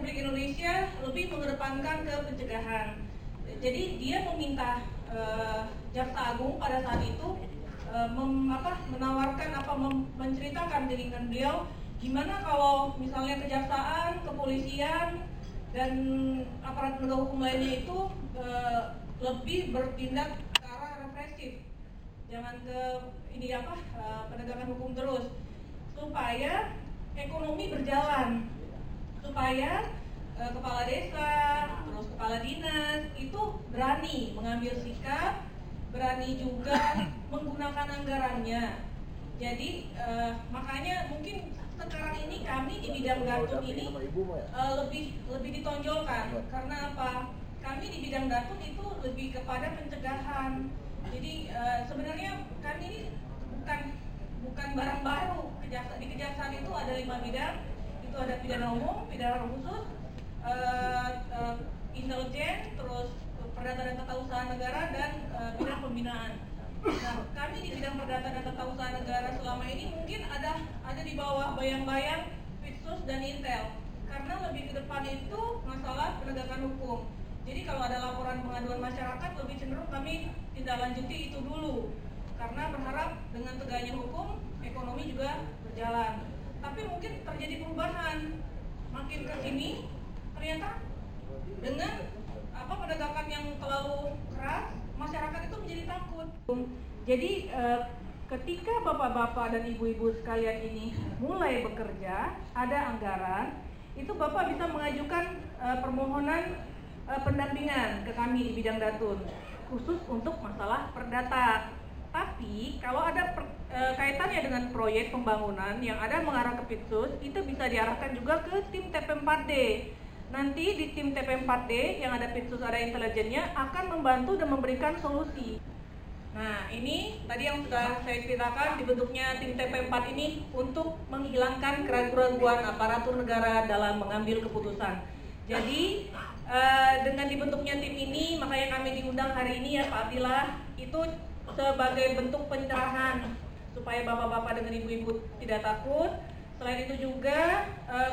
Republik Indonesia lebih mengedepankan ke pencegahan. Jadi dia meminta Jaksa Agung pada saat itu menawarkan menceritakan keinginan beliau gimana kalau misalnya kejaksaan, kepolisian dan aparat penegak hukum lainnya itu lebih bertindak ke arah represif, jangan ke penegakan hukum terus, supaya ekonomi berjalan, supaya kepala desa, terus kepala dinas itu berani mengambil sikap, berani juga menggunakan anggarannya. Jadi makanya mungkin sekarang ini kami di bidang Datun ini lebih ditonjolkan. Karena apa? Kami di bidang Datun itu lebih kepada pencegahan. Jadi sebenarnya kami ini bukan barang baru. Di kejaksaan itu ada 5 bidang. Itu ada pidana umum, pidana khusus, intelijen, terus perdata dan tata usaha negara, dan bidang pembinaan. Nah, kami di bidang perdata dan tata usaha negara selama ini mungkin ada di bawah bayang-bayang Pitsus dan Intel, karena lebih ke depan itu masalah penegakan hukum. Jadi kalau ada laporan pengaduan masyarakat, lebih cenderung kami tindak lanjuti itu dulu, karena berharap dengan tegaknya hukum, ekonomi juga berjalan. Tapi mungkin terjadi perubahan makin ke sini, ternyata dengan penegakan yang terlalu keras, masyarakat itu menjadi takut. Jadi ketika bapak-bapak dan ibu-ibu sekalian ini mulai bekerja, ada anggaran, itu bapak bisa mengajukan permohonan pendampingan ke kami di bidang Datun, khusus untuk masalah perdata. Tapi kalau ada kaitannya dengan proyek pembangunan yang ada mengarah ke Pitsus, itu bisa diarahkan juga ke tim TP4D. Nanti di tim TP4D yang ada Pitsus, ada intelijennya, akan membantu dan memberikan solusi. Nah, ini tadi yang sudah saya ceritakan, dibentuknya tim TP4 ini untuk menghilangkan keraguan-keraguan aparatur negara dalam mengambil keputusan. Jadi dengan dibentuknya tim ini, makanya kami diundang hari ini ya Pak Abdillah, itu sebagai bentuk pencerahan supaya bapak-bapak dengan ibu-ibu tidak takut. Selain itu juga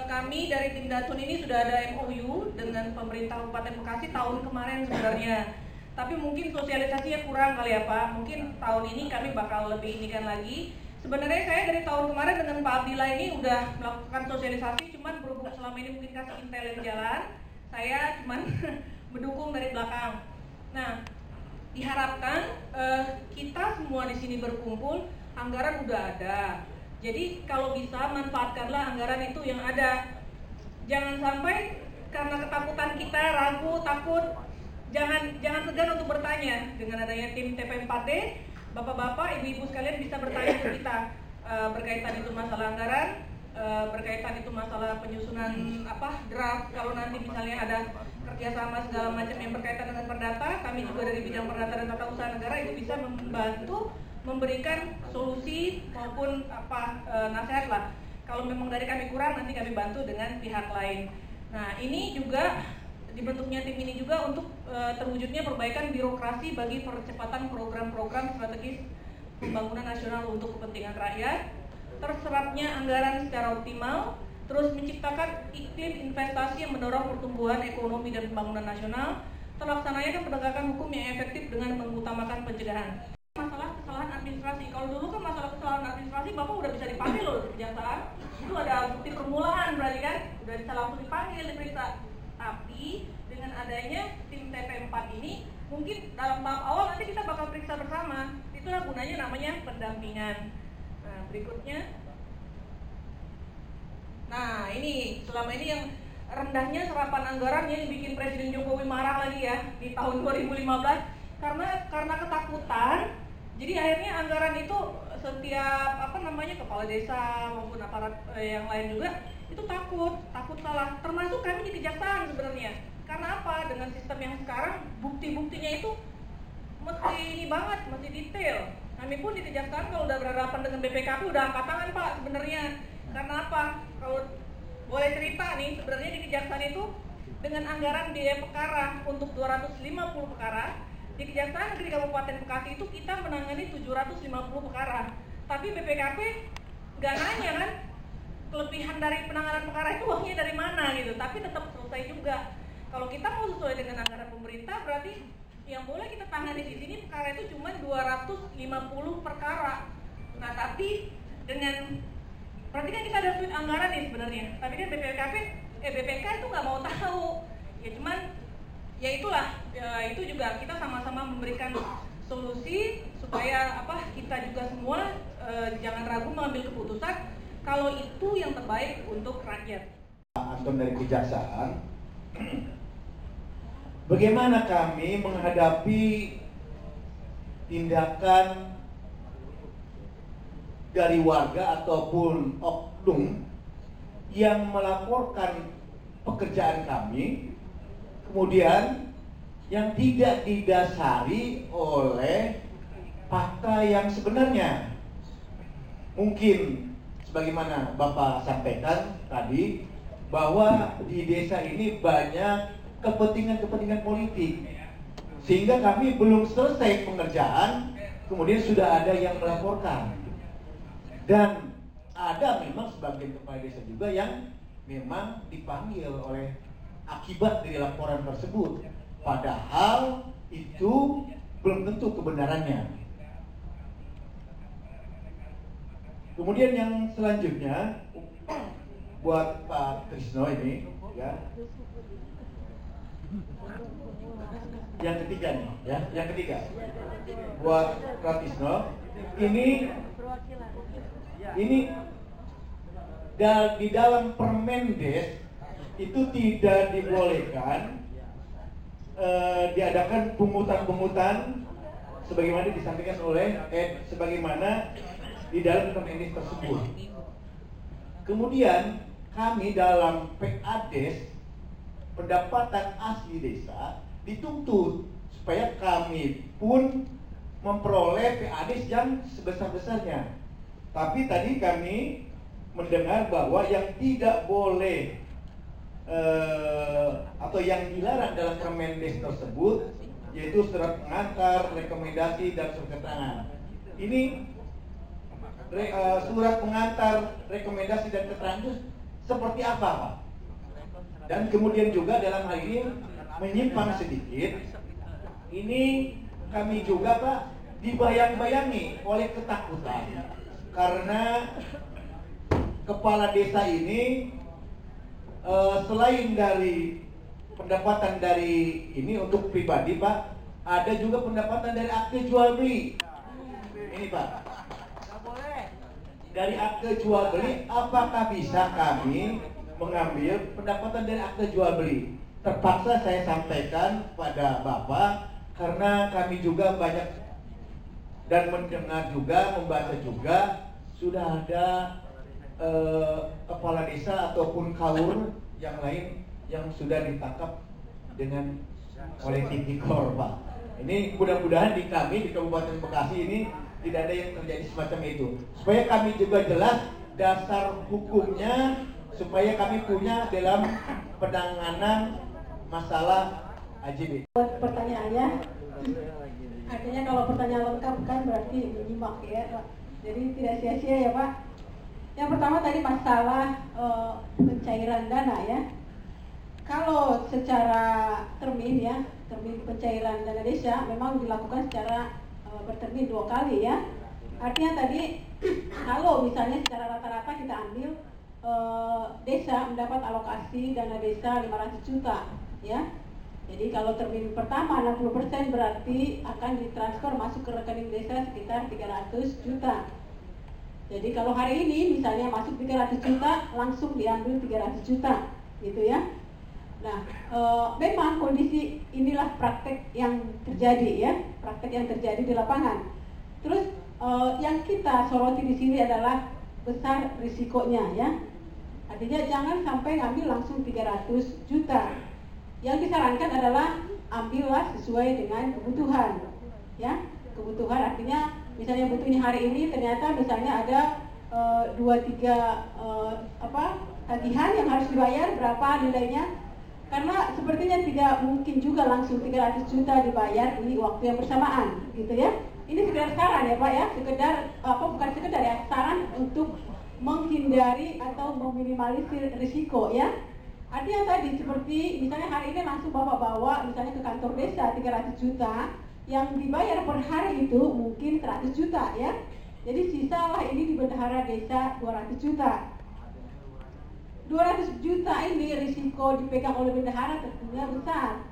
kami dari tim Datun ini sudah ada MOU dengan pemerintah Kabupaten Bekasi tahun kemarin sebenarnya. Tapi mungkin sosialisasinya kurang kali ya Pak. Mungkin tahun ini kami bakal lebih inikan lagi. Sebenarnya saya dari tahun kemarin dengan Pak Abdillah ini udah melakukan sosialisasi, cuman berhubung selama ini mungkin kasih intel yang jalan, saya cuman mendukung dari belakang. Nah, diharapkan kita semua di sini berkumpul, anggaran udah ada. Jadi kalau bisa manfaatkanlah anggaran itu yang ada. Jangan sampai karena ketakutan kita, ragu, takut, jangan segan untuk bertanya. Dengan adanya tim TP4D, bapak-bapak, ibu-ibu sekalian bisa bertanya ke kita berkaitan itu masalah anggaran, berkaitan itu masalah penyusunan draft. Kalau nanti misalnya ada kerjasama segala macam yang berkaitan dengan perdata, kami juga dari bidang perdata dan tata usaha negara itu bisa membantu memberikan solusi maupun nasihat lah. Kalau memang dari kami kurang, nanti kami bantu dengan pihak lain. Nah, ini juga dibentuknya tim ini juga untuk terwujudnya perbaikan birokrasi bagi percepatan program-program strategis pembangunan nasional untuk kepentingan rakyat, terserapnya anggaran secara optimal, terus menciptakan iklim investasi yang mendorong pertumbuhan ekonomi dan pembangunan nasional, terlaksananya penegakan hukum yang efektif dengan mengutamakan pencegahan. Masalah kesalahan administrasi, kalau dulu kan masalah kesalahan administrasi Bapak udah bisa dipanggil loh di kejaksaan, itu ada bukti permulaan berarti kan, udah bisa langsung dipanggil, diperiksa. Tapi dengan adanya tim TP4 ini, mungkin dalam tahap awal nanti kita bakal periksa bersama. Itulah gunanya namanya pendampingan. Nah, berikutnya. Nah, ini selama ini yang rendahnya serapan anggaran yang bikin Presiden Jokowi marah lagi ya di tahun 2015 karena ketakutan. Jadi akhirnya anggaran itu setiap kepala desa maupun aparat yang lain juga itu takut salah, termasuk kami di kejaksaan sebenarnya. Karena apa? Dengan sistem yang sekarang bukti-buktinya itu mesti detail. Kami pun di kejaksaan kalau udah berhadapan dengan BPKP udah angkat tangan Pak sebenarnya. Karena apa? Kalau boleh cerita nih, sebenarnya di kejaksaan itu dengan anggaran biaya perkara untuk 250 perkara, di Kejaksaan Negeri Kabupaten Bekasi itu kita menangani 750 perkara. Tapi BPKP nggak nanya kan, kelebihan dari penanganan perkara itu uangnya dari mana gitu, tapi tetap selesai juga. Kalau kita mau sesuai dengan anggaran pemerintah, berarti yang boleh kita tangani di sini perkara itu cuma 250 perkara. Nah, tapi dengan berarti kan kita ada tweet anggaran nih sebenarnya, tapi kan BPK itu nggak mau tahu. Ya cuman, ya itulah, ya, itu juga kita sama-sama memberikan solusi supaya kita juga semua jangan ragu mengambil keputusan kalau itu yang terbaik untuk rakyat. Anton dari Kejaksaan, bagaimana kami menghadapi tindakan dari warga ataupun oknum yang melaporkan pekerjaan kami, kemudian yang tidak didasari oleh fakta yang sebenarnya. Mungkin sebagaimana Bapak sampaikan tadi, bahwa di desa ini banyak kepentingan-kepentingan politik, sehingga kami belum selesai pengerjaan, kemudian sudah ada yang melaporkan. Dan ada memang sebagian kepala desa juga yang memang dipanggil oleh akibat dari laporan tersebut, padahal itu belum tentu kebenarannya. Kemudian yang selanjutnya buat Pak Trisno ini, ya, yang ketiga nih, ya, yang ketiga buat Pak Trisno ini di dalam Permendes itu tidak dibolehkan diadakan pungutan-pungutan sebagaimana disampaikan oleh sebagaimana di dalam Permendes tersebut. Kemudian kami dalam PADES, pendapatan asli desa, dituntut supaya kami pun memperoleh PADES yang sebesar-besarnya. Tapi tadi kami mendengar bahwa yang tidak boleh atau yang dilarang dalam Permendes tersebut yaitu surat pengantar, rekomendasi, dan surat keterangan. Ini surat pengantar, rekomendasi, dan keterangan itu seperti apa, Pak? Dan kemudian juga dalam hal ini menyimpang sedikit, ini kami juga, Pak, dibayang-bayangi oleh ketakutan karena kepala desa ini selain dari pendapatan dari ini untuk pribadi, Pak, ada juga pendapatan dari akte jual beli. Ini, Pak, dari akte jual beli, apakah bisa kami mengambil pendapatan dari akte jual beli? Terpaksa saya sampaikan pada Bapak karena kami juga banyak dan mendengar juga, membaca juga, sudah ada kepala desa ataupun kaur yang lain yang sudah ditangkap dengan oleh tipikor, Pak. Ini mudah-mudahan di kami di Kabupaten Bekasi ini tidak ada yang terjadi semacam itu. Supaya kami juga jelas dasar hukumnya, supaya kami punya dalam penanganan masalah AJB. Buat pertanyaannya, artinya kalau pertanyaan lengkap kan berarti menyimak ya, Pak. Jadi tidak sia-sia ya, Pak. Yang pertama tadi masalah pencairan dana ya. Kalau secara termin ya, termin pencairan dana desa memang dilakukan secara bertermin 2 kali ya. Artinya tadi kalau misalnya secara rata-rata kita ambil desa mendapat alokasi dana desa 500 juta ya. Jadi kalau termin pertama 60% berarti akan ditransfer masuk ke rekening desa sekitar 300 juta. Jadi kalau hari ini misalnya masuk 300 juta langsung diambil 300 juta gitu ya. Nah, memang kondisi inilah praktek yang terjadi ya, praktek yang terjadi di lapangan. Terus yang kita soroti di sini adalah besar risikonya ya. Artinya jangan sampai ngambil langsung 300 juta. Yang disarankan adalah ambillah sesuai dengan kebutuhan ya. Kebutuhan artinya misalnya butuhnya hari ini ternyata misalnya ada 2-3 tagihan yang harus dibayar, berapa nilainya. Karena sepertinya tidak mungkin juga langsung 300 juta dibayar di waktu yang bersamaan, gitu ya. Ini sekedar saran ya Pak ya, sekedar bukan sekedar ya, saran untuk menghindari atau meminimalisir risiko ya. Artinya tadi seperti misalnya hari ini langsung Bapak bawa misalnya ke kantor desa 300 juta, yang dibayar per hari itu mungkin 100 juta ya. Jadi sisalah ini di bendahara desa 200 juta. 200 juta ini risiko dipegang oleh bendahara tentunya besar.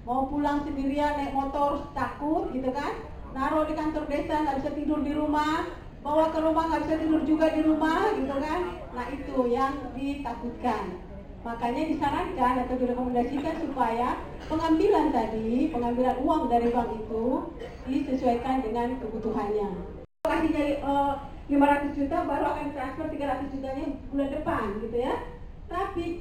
Mau pulang sendirian naik motor takut gitu kan, naruh di kantor desa nggak bisa tidur di rumah, bawa ke rumah nggak bisa tidur juga di rumah gitu kan. Nah itu yang ditakutkan. Makanya disarankan atau direkomendasikan supaya pengambilan uang dari bank itu disesuaikan dengan kebutuhannya. Kasih dari 500 juta baru akan transfer 300 jutanya bulan depan gitu ya. Tapi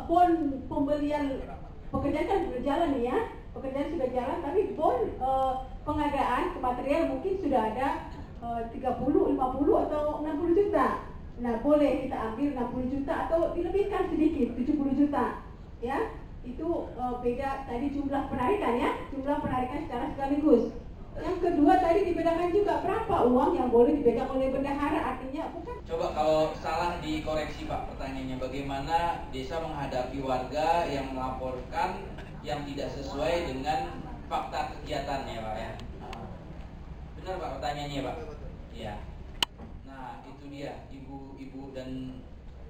bon pembelian pekerjaan kan berjalan ya, pekerjaan sudah jalan, tapi bon pengadaan ke material mungkin sudah ada 30, 50 atau 60 juta. Nah boleh kita ambil 60 juta atau dilebihkan sedikit 70 juta ya. Itu beda tadi jumlah penarikan ya, jumlah penarikan secara sekaligus. Yang kedua tadi dibedakan juga berapa uang yang boleh dipegang oleh bendahara, artinya bukan. Coba kalau salah dikoreksi Pak pertanyaannya, bagaimana desa menghadapi warga yang melaporkan yang tidak sesuai dengan fakta kegiatannya Pak ya. Benar Pak pertanyaannya Pak? Iya. Nah itu dia ibu-ibu dan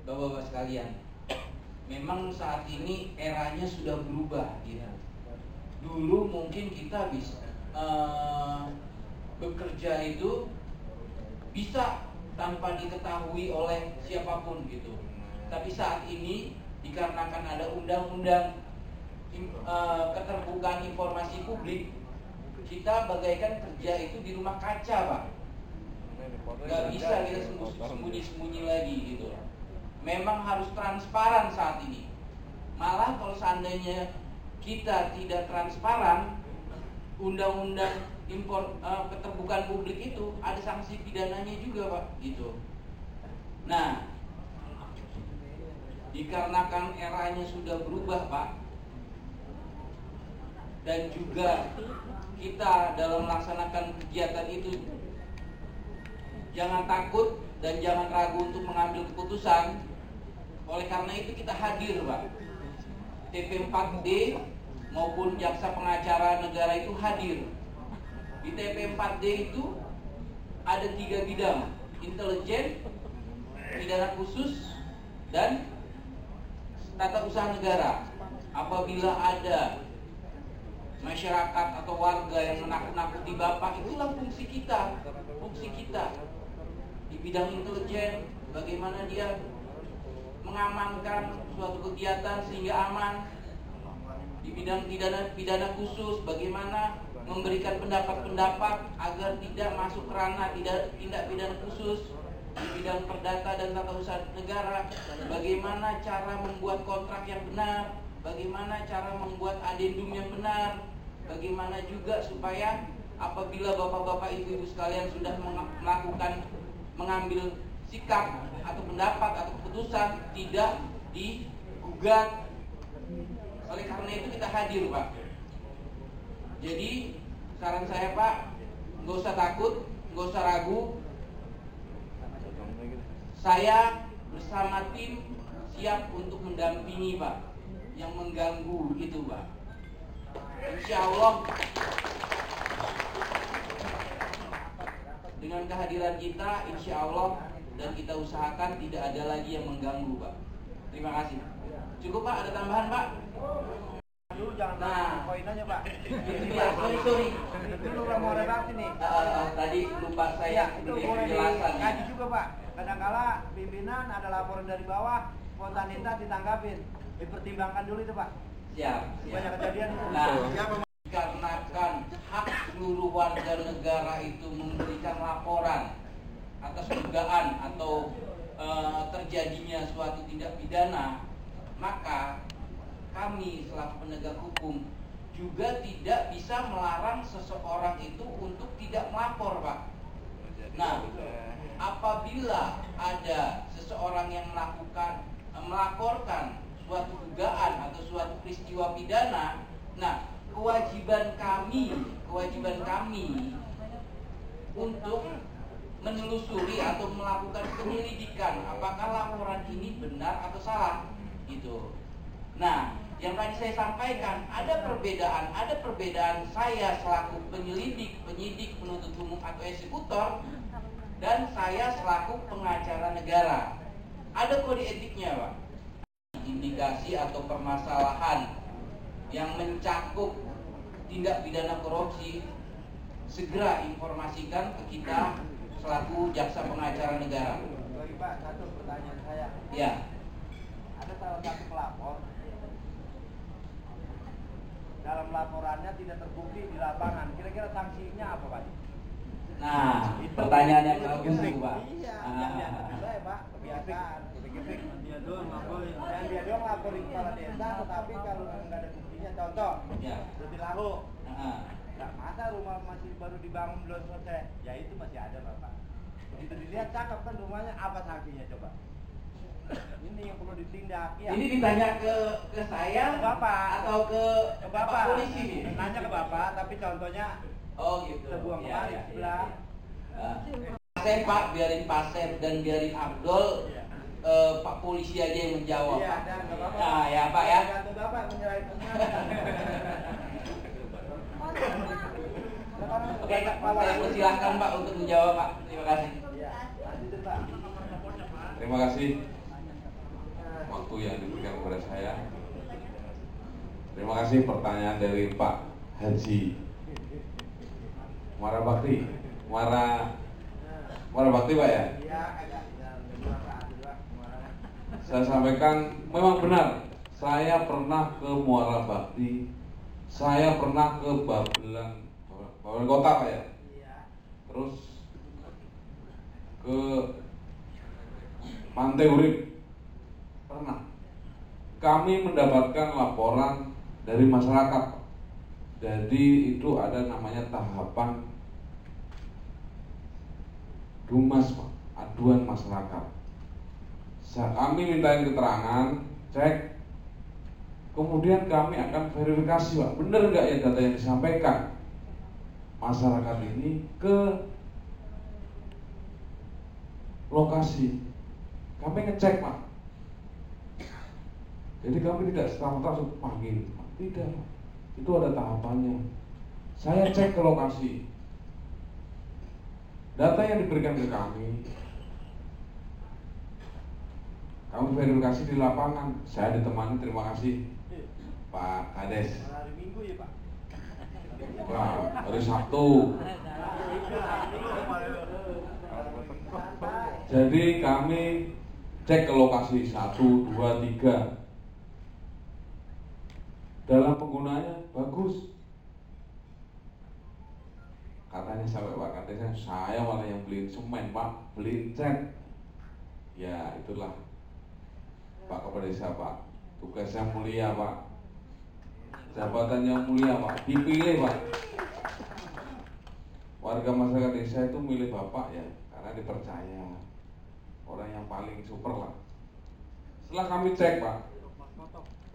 bapak-bapak sekalian. Memang saat ini eranya sudah berubah gitu. Dulu mungkin kita bisa bekerja itu bisa tanpa diketahui oleh siapapun gitu. Tapi saat ini dikarenakan ada undang-undang keterbukaan informasi publik, kita bagaikan kerja itu di rumah kaca Pak. Gak bisa kita sembunyi-sembunyi lagi gitu. Memang harus transparan saat ini. Malah kalau seandainya kita tidak transparan, undang-undang keterbukaan publik itu ada sanksi pidananya juga Pak gitu. Nah, dikarenakan eranya sudah berubah Pak, dan juga kita dalam melaksanakan kegiatan itu jangan takut dan jangan ragu untuk mengambil keputusan. Oleh karena itu kita hadir Pak. TP4D maupun jaksa pengacara negara itu hadir. Di TP4D itu ada 3 bidang: intelijen, pidana khusus, dan tata usaha negara. Apabila ada masyarakat atau warga yang menakut-nakuti Bapak, itulah fungsi kita. Di bidang intelijen, bagaimana dia mengamankan suatu kegiatan sehingga aman. Di bidang pidana khusus, bagaimana memberikan pendapat-pendapat agar tidak masuk ranah tindak pidana khusus. Di bidang perdata dan tata usaha negara, bagaimana cara membuat kontrak yang benar, bagaimana cara membuat adendum yang benar, bagaimana juga supaya apabila bapak-bapak ibu-ibu sekalian sudah mengambil sikap atau pendapat atau keputusan tidak digugat. Oleh karena itu kita hadir Pak. Jadi saran saya Pak, nggak usah takut, nggak usah ragu. Saya bersama tim siap untuk mendampingi Pak yang mengganggu itu Pak. Insya Allah dengan kehadiran kita, insya Allah, dan kita usahakan tidak ada lagi yang mengganggu Pak. Terima kasih. Cukup Pak, ada tambahan Pak? Dulu jangan poin aja Pak. Sorry. Dulu mau redaksi nih. Tadi lupa saya Itu beri boleh penjelasan. dikaji juga Pak. Kadangkala pimpinan ada laporan dari bawah, spontanitas ditanggapin. Dipertimbangkan dulu itu Pak. Siap. Banyak kejadian itu. Nah, dikarenakan hak seluruh warga negara itu memberikan laporan atas dugaan atau terjadinya suatu tindak pidana, maka kami selaku penegak hukum juga tidak bisa melarang seseorang itu untuk tidak melapor Pak. Nah, apabila ada seseorang yang melaporkan suatu dugaan atau suatu peristiwa pidana, nah kewajiban kami untuk menelusuri atau melakukan penyelidikan apakah laporan ini benar atau salah gitu. Nah, yang tadi saya sampaikan ada perbedaan saya selaku penyelidik, penyidik, penuntut umum atau eksekutor dan saya selaku pengacara negara. Ada kode etiknya, Pak. Indikasi atau permasalahan yang mencakup tindak pidana korupsi, segera informasikan ke kita selaku jaksa pengacara negara. Sorry Pak, satu pertanyaan saya. Ya. Ada salah satu pelapor dalam laporannya tidak terbukti di lapangan. Kira-kira sanksinya apa Pak? Nah, pertanyaan yang bagus itu, Pak. Iya, yang dianggap juga ya Pak, kebiasaan. Dia doang laporin. Dan dia doang laporin kepala desa, tetapi kalau nggak ada buktinya, contoh, Ya. lebih lahu. Nah, Nggak masa rumah masih baru dibangun belum selesai, ya itu masih ada Bapak. Begitu dilihat cakep kan rumahnya, apa sanksinya coba? Ini yang perlu ditindak. Ya. ini ditanya ke saya Ke Bapak. atau ke Bapak polisi nih? Nanya ke Bapak, tapi contohnya Oh gitu. kita buang kemari sebelah. Pasep Pak, biarin Pasep dan biarin Abdul, Pak polisi aja yang menjawab. Iya, Pak. dan nggak apa-apa. Nah, ya Pak ya. Gantung Bapak menyerahin semua. Oke, saya persilahkan Pak untuk menjawab Pak. Terima kasih. Iya, lanjutin Pak. Terima kasih waktu yang diberikan kepada saya. Terima kasih pertanyaan dari Pak Haji Muara Bakti. Muara Bakti Pak ya. Iya, agak. Saya sampaikan memang benar. Saya pernah ke Muara Bakti. Saya pernah ke Babelan Kota Pak ya. Iya. Terus ke Pantai Urip pernah. Kami mendapatkan laporan dari masyarakat. Jadi itu ada namanya tahapan Dumas, Pak, aduan masyarakat. Kami mintain keterangan, cek, kemudian kami akan verifikasi, Pak, benar nggak ya data yang disampaikan masyarakat ini ke lokasi. Kami ngecek, Pak. Jadi kami tidak serta-merta langsung panggil, Pak. Tidak, Pak. Itu ada tahapannya. Saya cek ke lokasi. Data yang diberikan ke kami verifikasi di lapangan. Saya ditemani, terima kasih Pak Kades. Hari Minggu ya Pak. Wah, hari Sabtu. Jadi kami cek ke lokasi 1, 2, 3. Dalam penggunaannya bagus. Katanya sampai Pak Kadesnya, saya malah yang beliin semen Pak, beliin cat. Ya itulah Pak Kepala Desa Pak, tugasnya mulia Pak, jabatannya mulia Pak, dipilih Pak. Warga masyarakat desa itu milih Bapak ya, karena dipercaya orang yang paling super lah. Setelah kami cek Pak,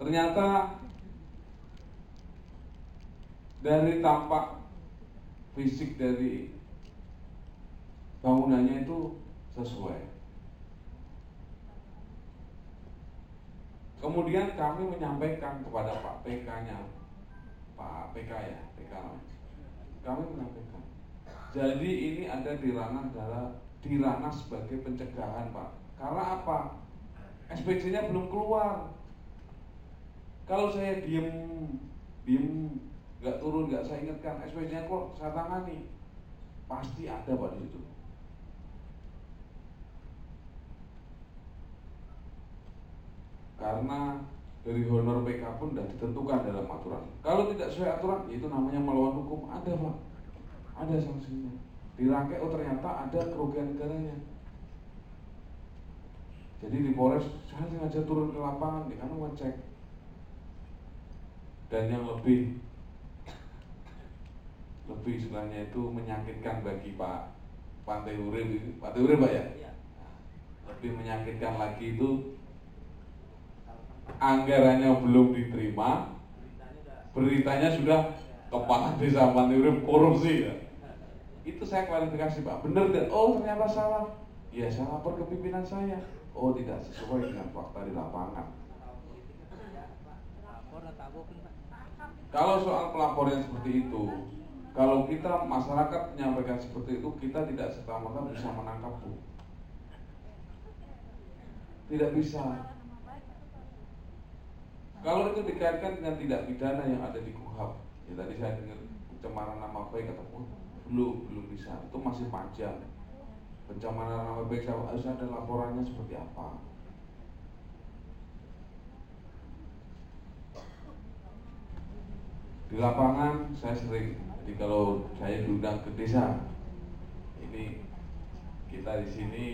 ternyata dari tampak fisik dari bangunannya itu sesuai. Kemudian kami menyampaikan kepada Pak PK-nya, Pak PK ya, PK. Kami menyampaikan. Jadi ini ada di ranah sebagai pencegahan Pak. Karena apa? SPJ-nya belum keluar. Kalau saya diem nggak turun, nggak saya ingatkan, SPJ-nya kok saya tangani, pasti ada Pak di situ. Karena dari honor PK pun sudah ditentukan dalam aturan. Kalau tidak sesuai aturan, itu namanya melawan hukum. Ada Pak, ada sanksinya. Dirangkai, oh ternyata ada kerugian negaranya. Jadi di Polres saya sengaja turun ke lapangan, di sana ngecek. Dan yang lebih istilahnya itu menyakitkan bagi Pak Pantai Urip Pak ya? Lebih menyakitkan lagi itu anggarannya belum diterima, beritanya sudah kepala desa Pantai Urip korupsi ya. Itu saya klarifikasi Pak, benar tidak? Oh ternyata salah. Ya saya lapor ke pimpinan saya. Oh tidak sesuai dengan fakta di lapangan. Kalau soal pelaporan seperti itu, kalau kita masyarakat menyampaikan seperti itu, kita tidak serta-merta bisa menangkap Bu. Tidak bisa. Kalau itu dikaitkan dengan tindak pidana yang ada di KUHP, ya tadi saya dengar pencemaran nama baik kata belum bisa. Itu masih panjang. Pencemaran nama baik harus ada laporannya seperti apa. Di lapangan saya sering, jadi kalau saya diundang ke desa, ini kita di sini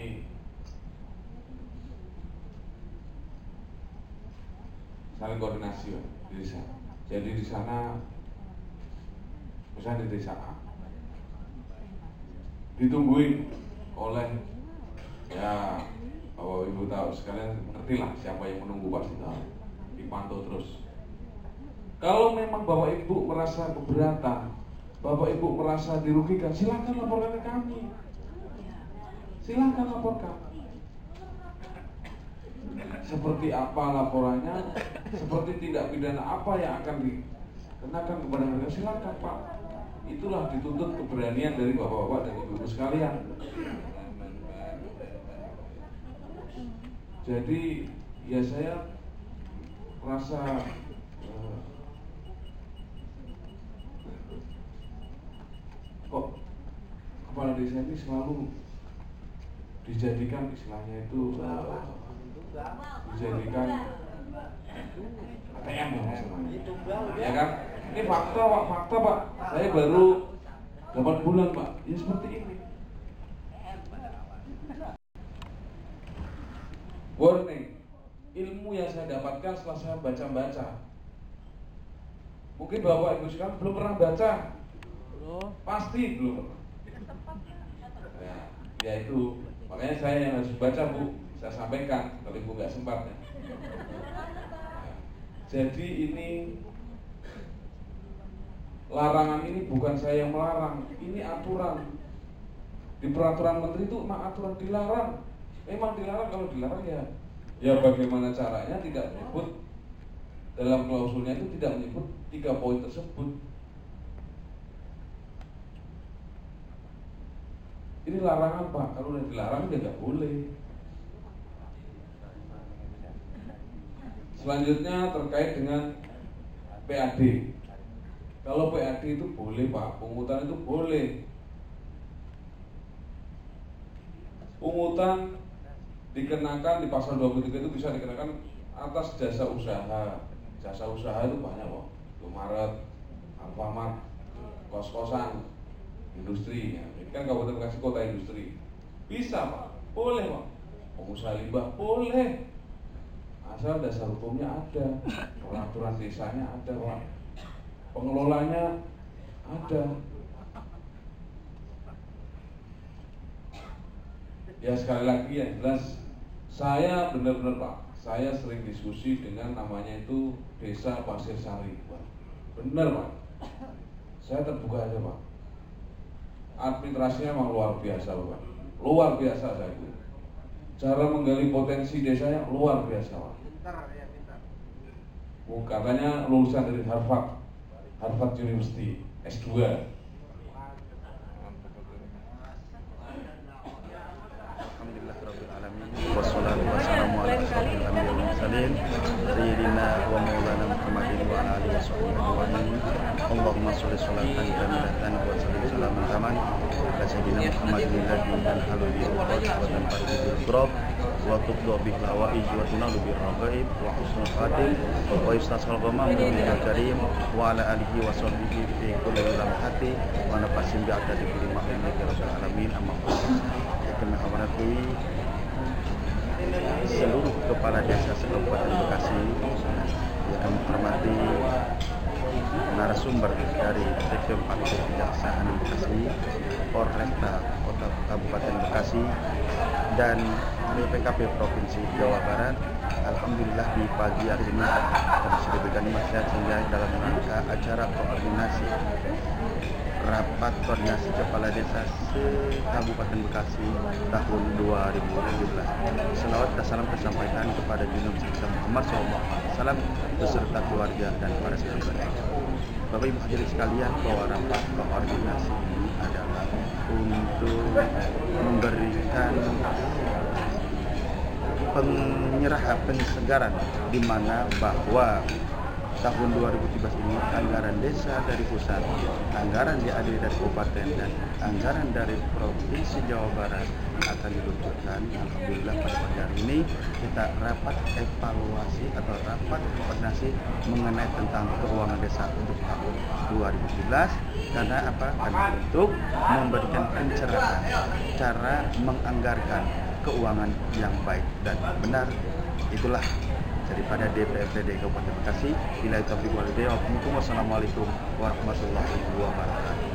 saling koordinasi di desa. Jadi di sana, misalnya di desa A, ditungguin oleh ya Bapak Ibu tahu sekalian, ngerti lah siapa yang menunggu pasti tahu, dipantau terus. Kalau memang Bapak Ibu merasa keberatan, Bapak Ibu merasa dirugikan, silakan laporkan ke kami. Silakan laporkan. Seperti apa laporannya, seperti tindak pidana apa yang akan dikenakan kepada mereka, silakan Pak. Itulah dituntut keberanian dari Bapak-bapak dan Ibu-ibu sekalian. Jadi ya saya merasa kok kepala desa ini selalu dijadikan istilahnya itu dijadikan ATM ya maksudnya. Ya kan? Ini fakta Pak. Saya baru 8 bulan Pak. Ya seperti ini. Warning, ilmu yang saya dapatkan setelah saya baca-baca. Mungkin Bapak Ibu sekarang belum pernah baca. Pasti belum pernah. Ya itu, makanya saya yang harus baca Bu, saya sampaikan kalau Ibu nggak sempat ya. Jadi ini larangan ini bukan saya yang melarang, ini aturan. Di peraturan menteri itu memang aturan dilarang. Memang dilarang, kalau dilarang ya bagaimana caranya tidak menyebut dalam klausulnya itu tidak menyebut 3 poin tersebut. Ini larangan Pak, kalau udah dilarang ya nggak boleh. Selanjutnya terkait dengan PAD. Kalau PAD itu boleh Pak, pungutan itu boleh. Pungutan dikenakan di pasal 23 itu bisa dikenakan atas jasa usaha. Jasa usaha itu banyak Pak, Indomaret, Alfamart, kos-kosan, industri ya. Ini kan Kabupaten Bekasi kota industri. Bisa Pak, boleh Pak. Pengusaha limbah boleh. Asal dasar hukumnya ada, peraturan desanya ada Pak, pengelolanya ada. Ya sekali lagi yang jelas, saya benar-benar Pak, saya sering diskusi dengan namanya itu Desa Pasir Sari Pak. Benar Pak, saya terbuka aja Pak. Administrasinya memang luar biasa Pak, luar biasa saya itu. Cara menggali potensi desanya luar biasa Pak. Katanya lulusan dari Harvard University S2. Wassalatu wassalamu ala asyrofil anbiya'i wal mursalin sayyidina wa maulana Muhammadin wa ala alihi wasallam. Allahumma sholli sholatan kamilatan wa sallim salaman taman ala sayyidina Muhammadin alladzi tanhalu bihi al-uqad wa tanfa'u bihi al-qurab wa tuqda bihi al-hawaij wa tunalu bihi ar-raghaib wa husnul khatim wa yustasqal ghamam bihi al-karim wa ala alihi wa sahbihi fi kulli lamhati wa nafasin bi'adadi kulli mahmudin rabbil alamin. Amma ba'du. Kami hormati seluruh kepala desa Kabupaten Bekasi, yang kami hormati narasumber dari Rektor Fakultas Kejaksaan Bekasi, Porrekta Kota Kabupaten Bekasi, dan BPKP Provinsi Jawa Barat. Alhamdulillah di pagi hari ini kami sudah diberikan nasihat sehingga dalam rangka acara koordinasi rapat koordinasi kepala desa se-Kabupaten Bekasi tahun 2017. Selawat dan salam tersampaikan kepada Junub kita Muhammad SAW beserta keluarga dan para sahabat. Bapak Ibu hadirin sekalian, bahwa rapat koordinasi ini adalah untuk memberikan penyegaran di mana bahwa tahun 2017 ini anggaran desa dari pusat, anggaran DAD dari kabupaten dan anggaran dari provinsi Jawa Barat akan diluncurkan. Alhamdulillah pada pagi hari ini kita rapat evaluasi atau rapat koordinasi mengenai tentang keuangan desa untuk tahun 2017 karena apa? Karena untuk memberikan pencerahan cara menganggarkan keuangan yang baik dan benar. Itulah daripada DPRD Kabupaten Bekasi. Bila taufiq wal hidayah. Wassalamualaikum warahmatullahi wabarakatuh.